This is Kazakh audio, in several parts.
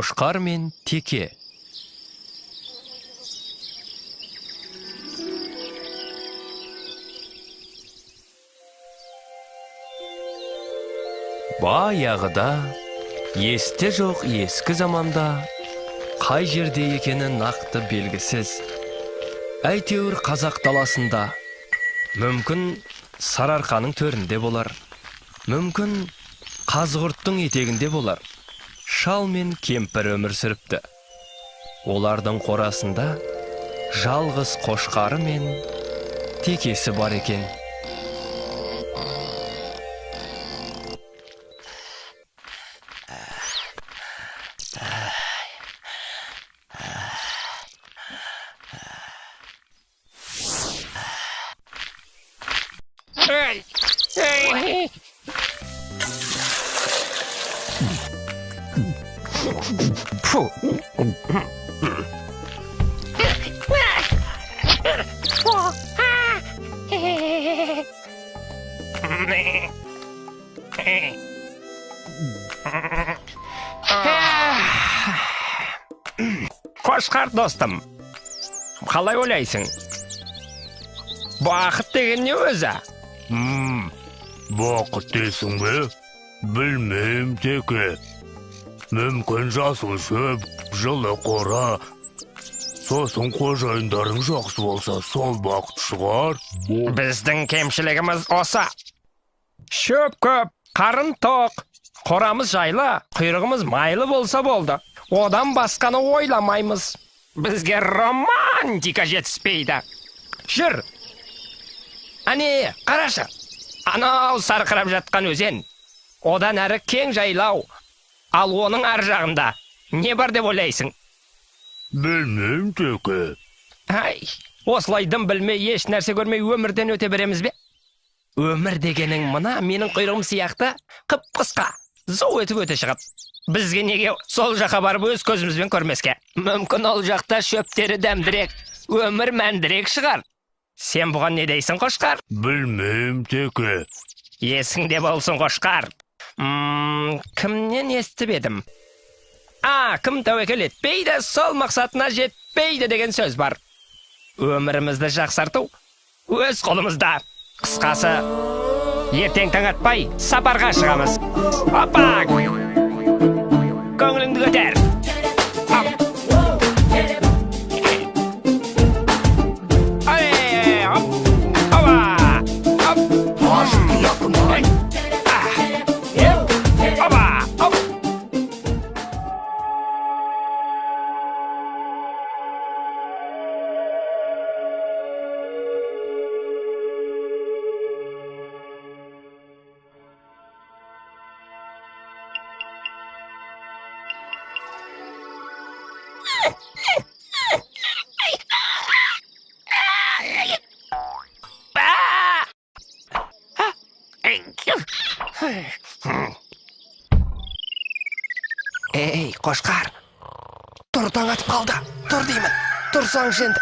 Қошқар мен Теке. Баяғыда, есте жоқ ескі заманда, қай жерде екені нақты белгісіз. Әйтеуір қазақ даласында, мүмкін Сарыарқаның төрінде болар, мүмкін Қазғұрттың етегінде болар. Шал мен кемпір өмір сүріпті. Олардың қорасында жалғыз қошқары мен Текесі бар екен. Қошқар достым, қалай ойлайсың? Бақыт деген не өзі? Бақыт дейсің бе? Білмейм, Теке. Мүмкін жасыл шөп, жылы қора. Сосын қожайындарың жақсы болса, сол бақыт шығар. Біздің кемшілігіміз осы. Шөп көп, қарын тоқ, қорамыз жайлы, құйрығымыз майлы болса болды. Одан басқаны ойламаймыз. Бізге романтика жетіспейді. Жүр. Әне, қарашы. Анау сарқырап жатқан өзен. Одан әрі кең жайлау. Ал оның ар жағында не бар деп ойлайсың? Білмейм, Теке. Ай, осылай дым білмей, еш нәрсе көрмей өмірден өте береміз бе? Өмір дегенің мына менің құйрығым сияқты қып-қысқа, зау етіп өте шығып. Бізге неге сол жаққа барып өз көзімізбен көрмеске? Мүмкін ол жақта шөптері дәмдірек, өмір мәндірек шығар. Сен бұған не дейсің, Қошқар? Білмейм, Теке. Есіңде болсын, Қошқар. Кімнен естіп едім? Кім тәуекел етпейді, сол мақсатына жетпейді деген сөз бар. Өмірімізді жақсарту өз қолымызда. Қысқасы, ертең таң атпай сапарға шығамыз. Опа! Көңіліңді көтер. Ей, Қошқар, тұр, таң атып қалды. Тұр деймін, тұрсаң енді.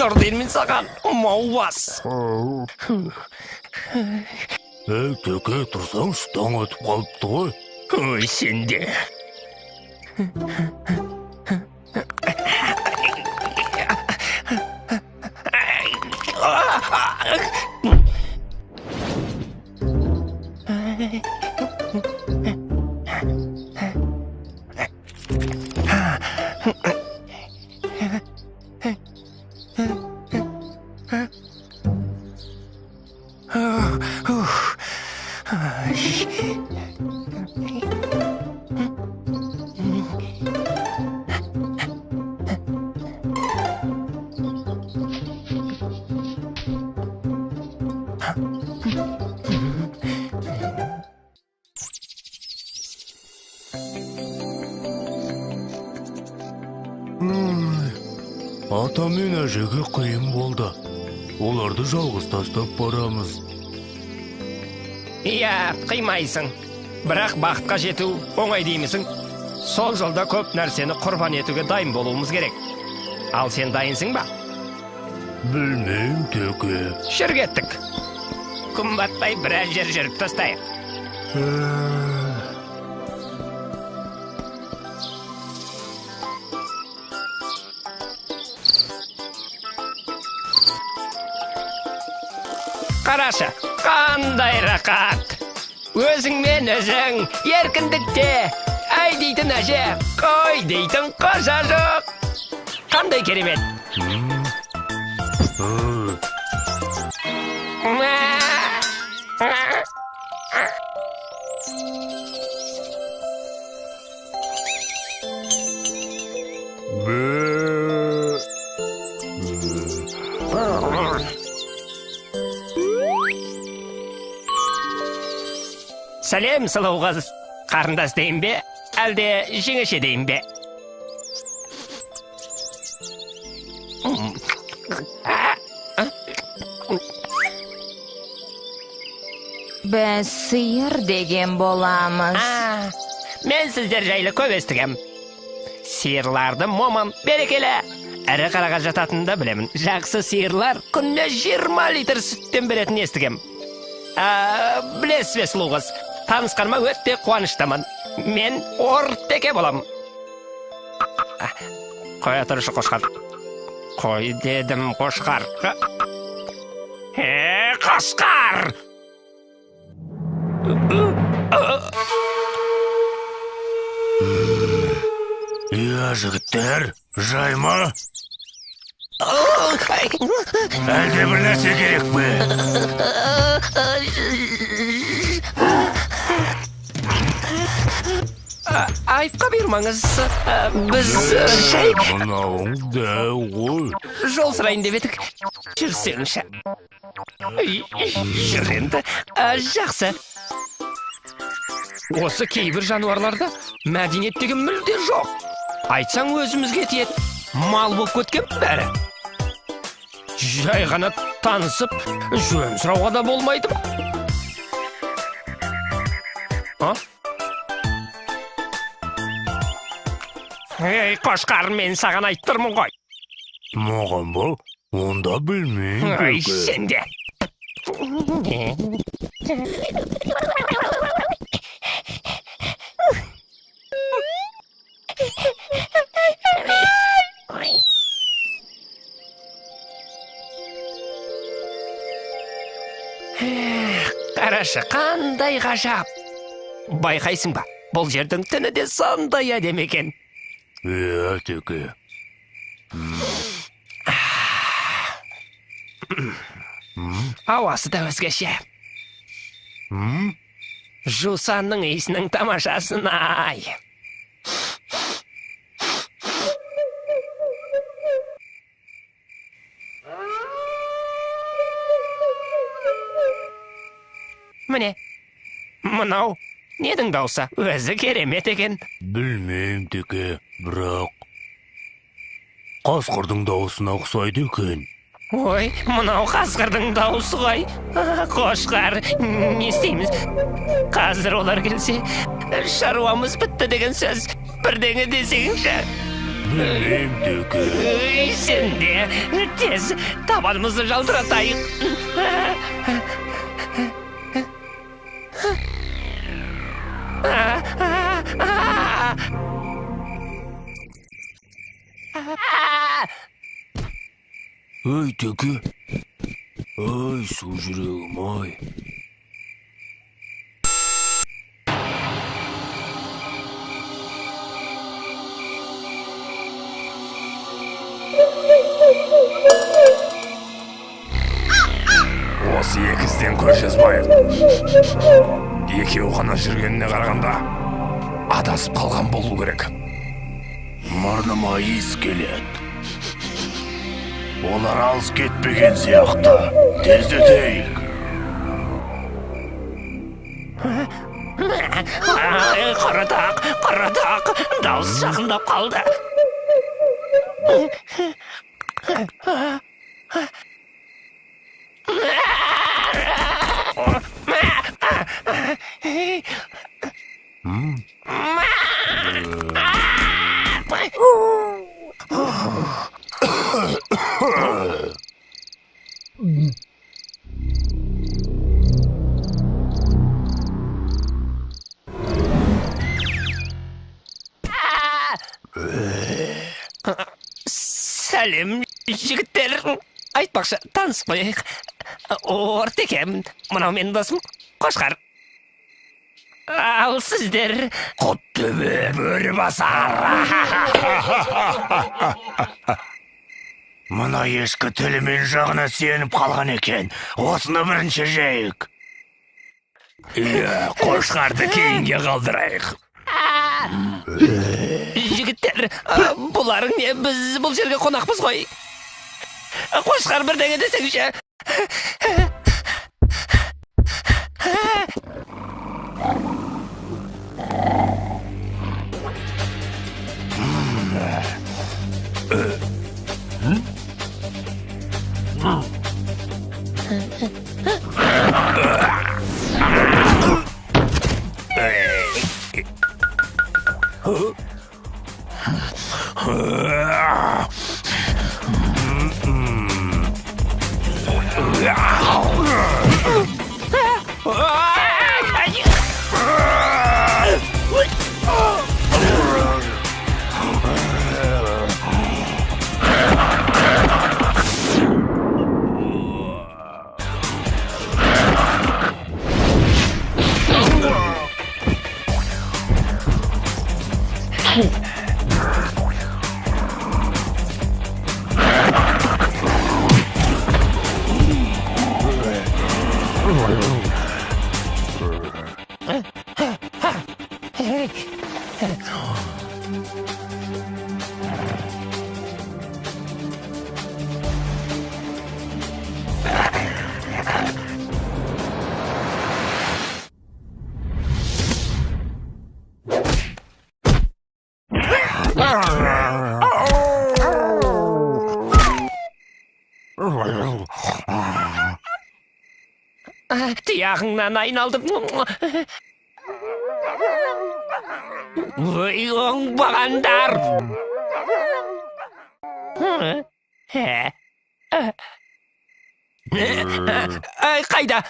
Тұр деймін саған, маубас. Теке, тұрсаңшы, таң атып қалыпты ғой. Ой, сенде. Ата мен әжеге қиын болды. Оларды жалғыз тастап барамыз. Иә, қимайсың. Бірақ бақытқа жету оңай деймісің? Сол жолда көп нәрсені құрбан етуге дайын болуымыз керек. Ал сен дайынсың ба? Білмейм, Теке. Жүр кеттік. Күн батпай біраз жер жүріп тастайық. Қарашы, қандай рақат. Өзіңмен өзің, еркіндікте. Әй дейтін әже, қой дейтін қожа жоқ. Қандай керемет. Сәлем, сұлу қыз. Қарындас дейін бе, әлде жеңеше дейін бе? Біз сиыр деген боламыз. Мен сіздер жайлы көп естігем. Сиырларды момын, берекелі. Әрі қараға жататынын да білемін. Жақсы сиырлар күнне 20 литр сүттен беретін естігем. Білесіз бе, сұлу қыз? Танысқаныма өтте қуаныштымын. Мен Ортеке болам. Қоя тұрышы, қошқар. Қой дедім, қошқар. Қошқар! Я, жігіттер, жайма? Әлде бір нәрсе керек пе? Айыпқа бермаңыз. Біз шай... Мынауың дәу ғой. Жол сұрайын деп едік. Жүрсеңші. Жүр енді. Жақсы. Осы кейбір жануарларда мәдениет деген мүлде жоқ. Айтсаң өзімізге тиет. Мал болып кеткен бәрі. Жай ғана танысып, жөн сұрауға да болмайды ма? Ей, қошқар, мен саған айттырмын ғой. Маған ба? Онда білмеймін. Ай, сен де. Қарашы, қандай ғажап. Байқайсың ба, бұл жердің түні де сондай әдемі екен. Иә, Теке. Ауасы да өзгеше. Жусанның иісінің тамашасын ай. Міне, мынау недің даусы? Өзі керемет екен. Білмеймін, Теке, бірақ қасқырдың дауысына ұқсайды екен. Ой, мынау қасқырдың дауысы ғой. Қошқар, не істейміз? Қазір олар келсе, шаруамыз бітті деген сөз. Бірдеңе десеңші. Білмеймін, Теке. Сен де тез табанымызды жалтыратайық. Ой, Теке. Ой, су жүрегім, ай. Осы екізден көз жазбайық. Екеу ғана жүргеніне қарағанда адасып қалған болу керек. Мұрныма иіс келеді. Олар алыс кетпеген сияқты. Тездетейік. Қаратақ, дауыс жақындап қалды. Сәлем, жігіттер. Айтпақшы, таныс қойық. Ортекем, мынау менің досым Қошқар. Ал сіздер... Құттөбе бөрі басар. Мына ешкі тілімен жағына сеніп қалған екен. Осыны бірінші жейік. Иә, Қошқарды кейінге қалдырайық. Жігіттер, бұларың не? Біз бұл жерге қонақпыз ғой. Қошқар бірдеңе десеңші. Тияғыңнан айналдым. Ой, оңбағандар.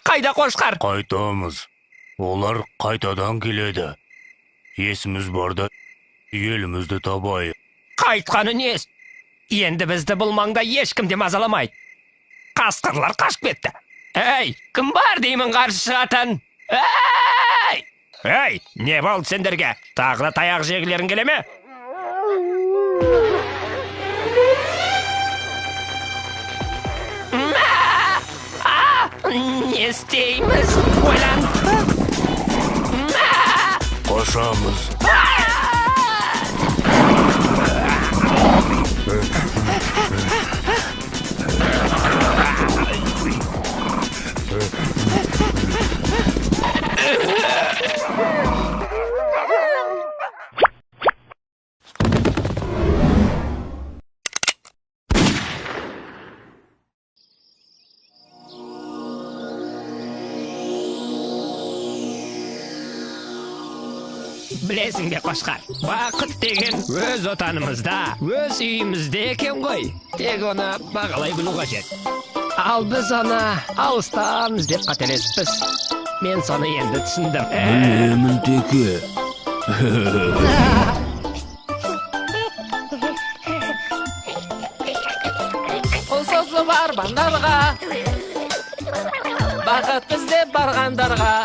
Қайда Қошқар? Қайтамыз. Олар қайтадан келеді. Есіміз барда, елімізді табайық. Қайтқаны нес? Енді бізді бұл маңда ешкім де мазаламайды. Қасқырлар қашып кетті. Әй, кім бар деймін қарсы шығатын? Әй, не болды сендерге? Тағы да таяқ жегілерің келе ме? Не істейміз? Ойлан. Қашамыз. Білесің бе Қошқар, бақыт деген өз отанымызда, өз үйімізде екен ғой. Тек оны бағалай білу қажет. Ал біз оны алыстан іздеп қателеспіз. Мен соны енді түсіндім. Білемін теке. Қол созы бар бандарға, бақыт іздеп барғандарға.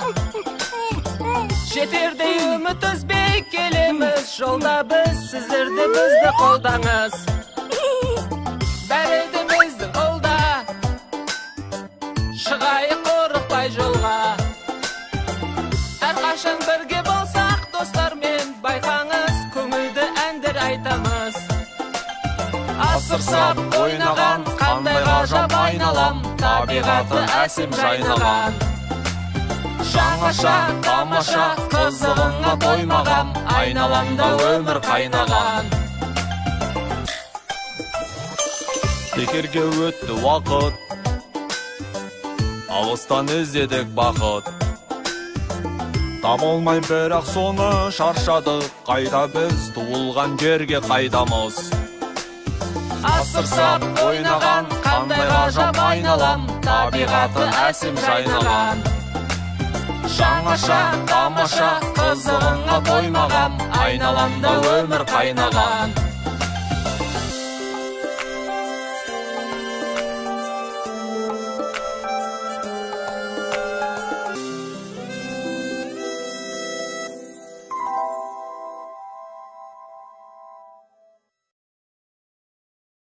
Жетердей үміт үзбей келеміз, жолда біз, сіздерді бізді қолдаңыз. Бәрі де біздің қолда, шығайық қорықпай жолға. Әрқашан бірге болсақ достармен, байқаңыз, көңілді әндер айтамыз. Асыр-сап ойнаған, қандай ғажап айналам, табиғаты әсем жайнаған. Жаңаша, тамаша, қызығыңа тоймағам, айналамда өмір қайнаған. Бекерге өтті уақыт, алыстан іздедік бақыт. Таба алмай бірақ соны шаршадық, қайда біз туылған жерге қайдамыз. Асыр-сап ойнаған, қандай ғажап айналам, табиғаты әсем жайнаған. жаңаша тамаша қызығыңа тоймағам айналаңда өмір қайнаған